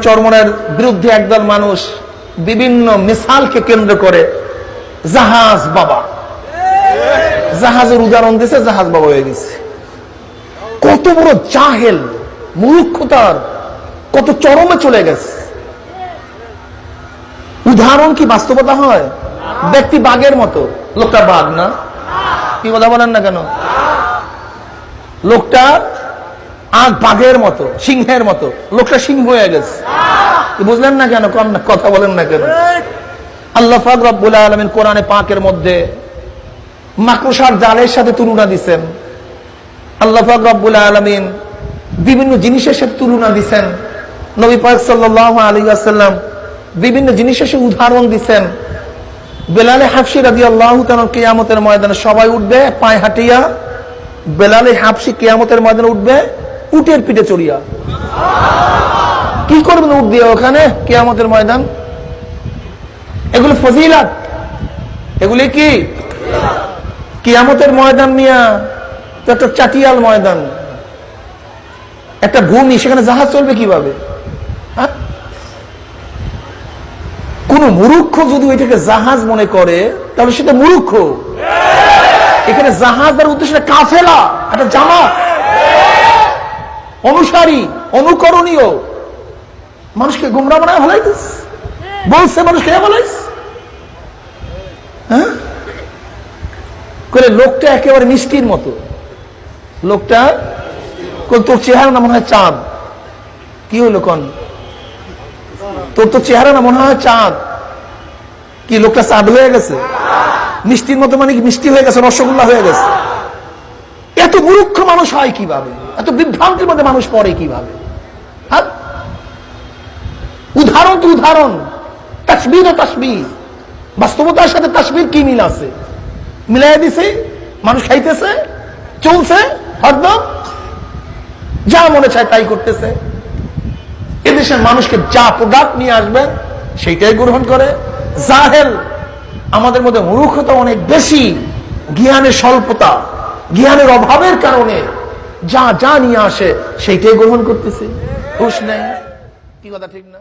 চরমনের বিরুদ্ধে একদল মানুষ বিভিন্ন মিসালকে কেন্দ্র করে জাহাজ বাবা, জাহাজের উদাহরণ দিয়েছে, জাহাজ বাবা হয়ে গেছে। কত বড় জাহেল, মূর্খতার কত চরমে চলে গেছে। উদাহরণ কি বাস্তবতা হয়? ব্যক্তি বাঘের মতো, লোকটা বাঘ না? কি কথা বলেন না কেন? লোকটা আগ বাঘের মতো, সিংহের মতো, লোকটা সিংহ হয়ে গেছে। বুঝলেন না কেন? কথা বলেন না কেন? আল্লাহ পাক রব্বুল আলামিন কোরআনে পাকের মধ্যে মাকড়সার জালের সাথে তুলনা দিচ্ছেন। আল্লাহ পাক রব্বুল আলামিন বিভিন্ন জিনিসের সাথে তুলনা দিচ্ছেন। নবী পাক সাল্লাল্লাহু আলাইহি ওয়াসাল্লাম বিভিন্ন জিনিসের সাথে উদাহরণ দিচ্ছেন। বেলালে হাফসি রাদিয়াল্লাহু তাআলা কিয়ামতের ময়দানে সবাই উঠবে পায়ে হাঁটিয়া, বেলালে হাফসি কিয়ামতের ময়দানে উঠবে উটের পিঠে চড়িয়া। কি করবেন উট দিয়ে ওখানে কিয়ামতের ময়দান? এগুলো ফজিলত, এগুলি কি কিয়ামতের ময়দান নিয়া তো একটা চাটিয়াল ময়দান, একটা ভূমি, সেখানে জাহাজ চলবে কিভাবে? কোন মূর্খ যদি ওইটাকে জাহাজ মনে করে তাহলে সেটা মূর্খ। এখানে জাহাজ দ্বারা উদ্দেশ্য কাফেলা, একটা জামাত, অনুসারী, অনুকরণীয়। মানুষকে গুমরা বানায় ভালাইতিস, বলছে মানুষকে বলাইস। হ্যাঁ করে লোকটা একেবারে মিষ্টির মতো। লোকটা তোর চেহারা না মনে হয় চাঁদ। কি হইলো কন? তোর তো চেহারা না মনে হয় চাঁদ। কি লোকটা চাঁদ হয়ে গেছে? মিষ্টির মতো মানে কি মিষ্টি হয়ে গেছে, রসগোল্লা হয়ে গেছে? এত মূর্খ মানুষ হয় কিভাবে? এত বিভ্রান্তির মধ্যে মানুষ পড়ে কিভাবে? হ্যাঁ, উদাহরণ তো উদাহরণ, তাসবিহ ও তাসবিহ। বাস্তবতার সাথে তাসবির কি মিল আছে? মিলাই দিছে, মানুষ খাইতেছে, চলছে, হরদম যা মনে চায় তাই করতেছে। এদেশের মানুষকে যা প্রোডাক্ট নিয়ে আসবেন সেইটাই গ্রহণ করে। জাহেল, আমাদের মধ্যে মূর্খতা অনেক বেশি, জ্ঞানের স্বল্পতা, জ্ঞানের অভাবের কারণে যা যা নিয়ে আসে সেইটাই গ্রহণ করতেছে, হুঁশ নেই। কি কথা ঠিক না?